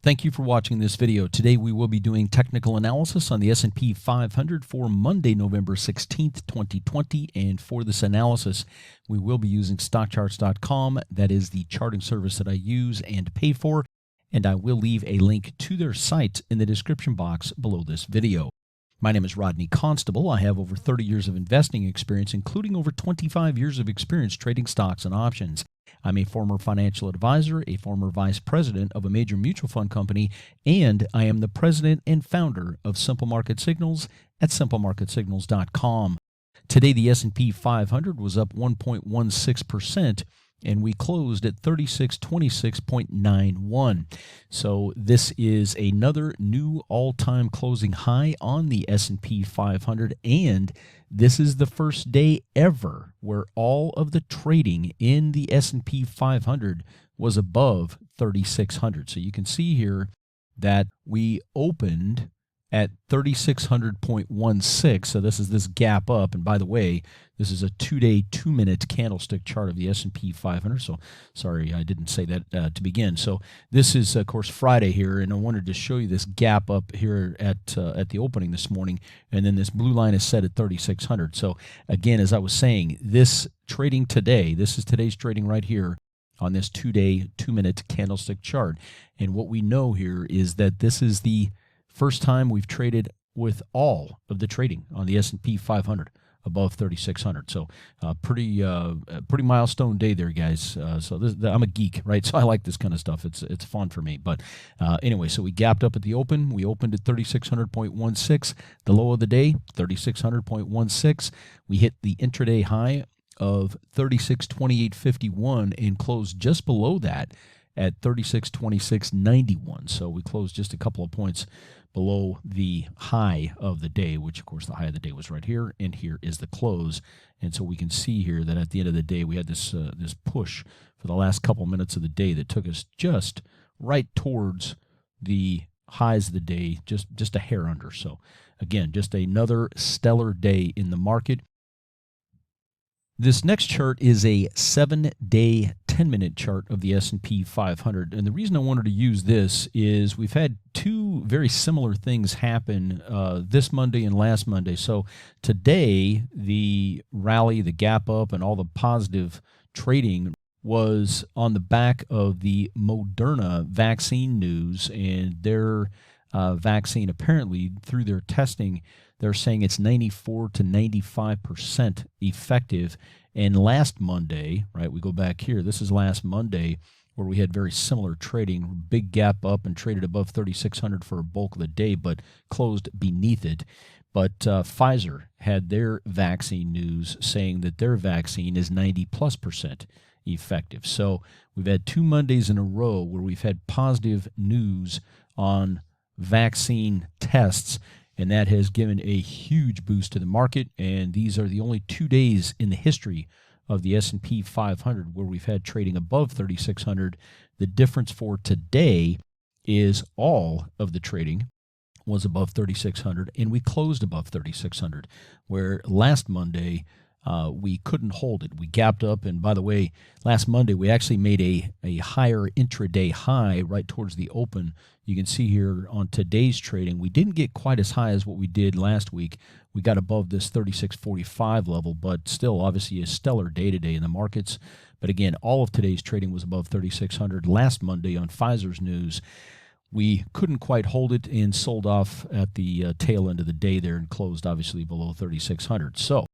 Thank you for watching this video. Today we will be doing technical analysis on the S&P 500 for Monday, November 16th, 2020. And for this analysis, we will be using stockcharts.com. That is the charting service that I use and pay for. And I will leave a link to their site in the description box below this video. My name is Rodney Constable. I have over 30 years of investing experience, including over 25 years of experience trading stocks and options. I'm a former financial advisor, a former vice president of a major mutual fund company, and I am the president and founder of Simple Market Signals at simplemarketsignals.com. Today, the S&P 500 was up 1.16%, and we closed at 3626.91. So this is another new all-time closing high on the S&P 500, and this is the first day ever where all of the trading in the S&P 500 was above 3600. So you can see here that we opened at 3600.16. So this is this gap up. And by the way, this is a 2-day, 2-minute candlestick chart of the S&P 500. So sorry, I didn't say that to begin. So this is, of course, Friday here, and I wanted to show you this gap up here at the opening this morning. And then this blue line is set at 3600. So again, as I was saying, this trading today, this is today's trading right here on this 2-day, 2-minute candlestick chart. And what we know here is that this is the first time we've traded with all of the trading on the S&P 500 above 3,600. So pretty milestone day there, guys. I'm a geek, right? So I like this kind of stuff. It's fun for me. But anyway, so we gapped up at the open. We opened at 3,600.16. The low of the day, 3,600.16. We hit the intraday high of 3628.51 and closed just below that at 3626.91. So we closed just a couple of points below the high of the day, which of course the high of the day was right here, and here is the close. And so we can see here that at the end of the day we had this this push for the last couple minutes of the day that took us just right towards the highs of the day, just a hair under. So again, just another stellar day in the market. This next chart is a 7-day, 10-minute chart of the S&P 500. And the reason I wanted to use this is we've had two very similar things happen this Monday and last Monday. So today, the rally, the gap up, and all the positive trading was on the back of the Moderna vaccine news, and their vaccine, apparently through their testing, they're saying it's 94 to 95% effective. And last Monday, right, we go back here, this is last Monday where we had very similar trading, big gap up and traded above 3,600 for a bulk of the day, but closed beneath it. But Pfizer had their vaccine news saying that their vaccine is 90+% effective. So we've had 2 Mondays in a row where we've had positive news on vaccine tests, and that has given a huge boost to the market. And these are the only 2 days in the history of the S&P 500 where we've had trading above 3,600. The difference for today is all of the trading was above 3,600, and we closed above 3,600, where last Monday we couldn't hold it. We gapped up, and by the way, last Monday we actually made a higher intraday high right towards the open. You can see here on today's trading, we didn't get quite as high as what we did last week. We got above this 3645 level, but still obviously a stellar day today in the markets. But again, all of today's trading was above 3,600. Last Monday on Pfizer's news, we couldn't quite hold it and sold off at the tail end of the day there and closed obviously below 3,600. So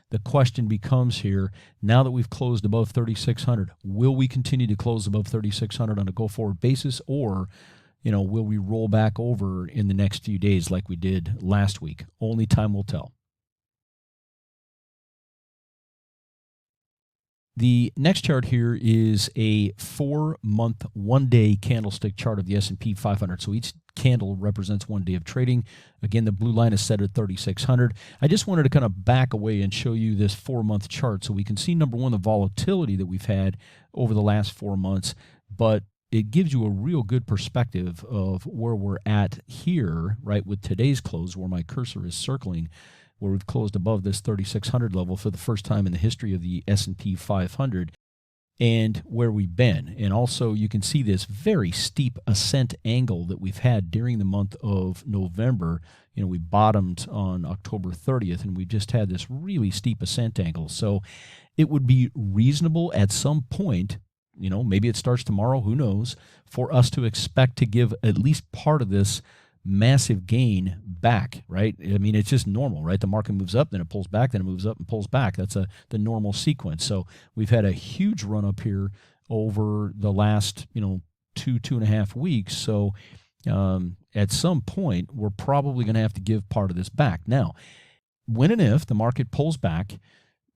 the question becomes here, now that we've closed above 3,600, will we continue to close above 3,600 on a go-forward basis, or will we roll back over in the next few days like we did last week? Only time will tell. The next chart here is a 4-month, 1-day candlestick chart of the S&P 500. So each candle represents 1 day of trading. Again, the blue line is set at 3,600. I just wanted to kind of back away and show you this 4-month chart so we can see, number one, the volatility that we've had over the last 4 months, but it gives you a real good perspective of where we're at here, right, with today's close, where my cursor is circling, where we've closed above this 3,600 level for the first time in the history of the S&P 500. and where we've been. And also you can see this very steep ascent angle that we've had during the month of November. We bottomed on October 30th, and we just had this really steep ascent angle. So it would be reasonable at some point, maybe it starts tomorrow, who knows, for us to expect to give at least part of this massive gain back, right? I mean, it's just normal, right? The market moves up, then it pulls back, then it moves up and pulls back. That's the normal sequence. So we've had a huge run up here over the last, 2.5 weeks. So at some point, we're probably going to have to give part of this back. Now, when and if the market pulls back,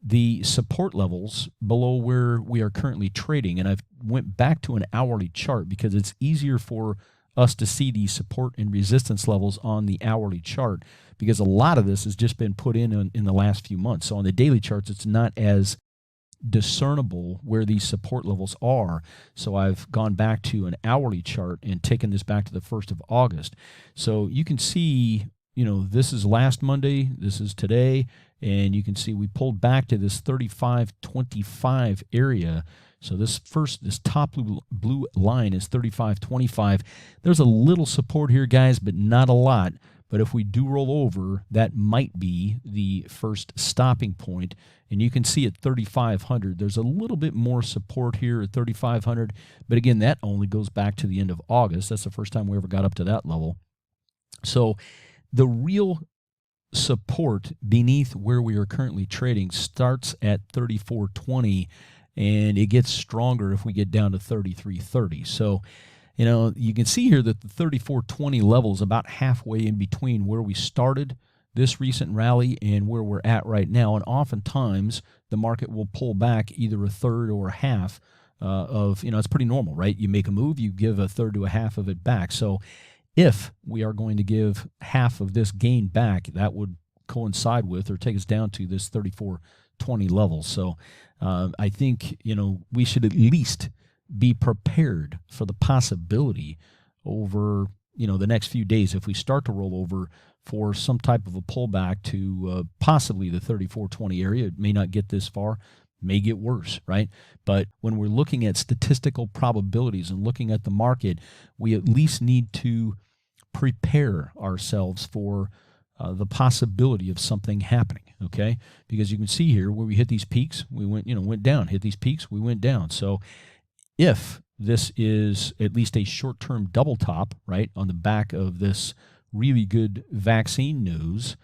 the support levels below where we are currently trading, and I've went back to an hourly chart because it's easier for us to see the support and resistance levels on the hourly chart, because a lot of this has just been put in the last few months. So on the daily charts, it's not as discernible where these support levels are. So I've gone back to an hourly chart and taken this back to the 1st of August. So you can see, this is last Monday, this is today, and you can see we pulled back to this 35.25 area. So this top blue line is 35.25. There's a little support here, guys, but not a lot. But if we do roll over, that might be the first stopping point. And you can see at 3,500, there's a little bit more support here at 3,500. But again, that only goes back to the end of August. That's the first time we ever got up to that level. So the real support beneath where we are currently trading starts at 34.20. And it gets stronger if we get down to 33.30. So, you can see here that the 34.20 level is about halfway in between where we started this recent rally and where we're at right now. And oftentimes, the market will pull back either a third or a half of, it's pretty normal, right? You make a move, you give a third to a half of it back. So if we are going to give half of this gain back, that would coincide with or take us down to this 34.20 level. So I think, we should at least be prepared for the possibility over, the next few days, if we start to roll over, for some type of a pullback to possibly the 34.20 area. It may not get this far, may get worse, right? But when we're looking at statistical probabilities and looking at the market, we at least need to prepare ourselves for the possibility of something happening, okay? Because you can see here where we hit these peaks, we went down, hit these peaks, we went down. So if this is at least a short-term double top, right, on the back of this really good vaccine news,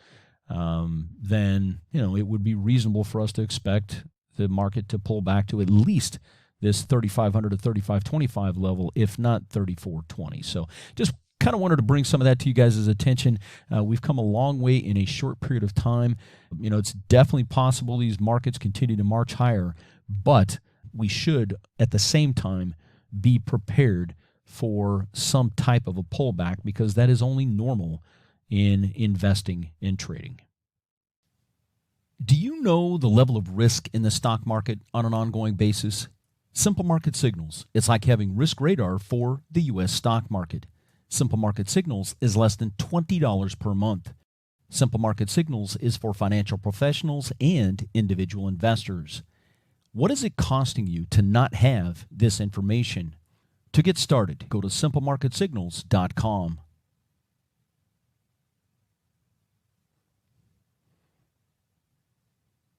then, it would be reasonable for us to expect the market to pull back to at least this 3,500 to 35.25 level, if not 34.20. So just kind of wanted to bring some of that to you guys' attention. We've come a long way in a short period of time. It's definitely possible these markets continue to march higher, but we should at the same time be prepared for some type of a pullback, because that is only normal in investing and trading. Do you know the level of risk in the stock market on an ongoing basis? Simple Market Signals. It's like having risk radar for the U.S. stock market. Simple Market Signals is less than $20 per month. Simple Market Signals is for financial professionals and individual investors. What is it costing you to not have this information? To get started, go to simplemarketsignals.com.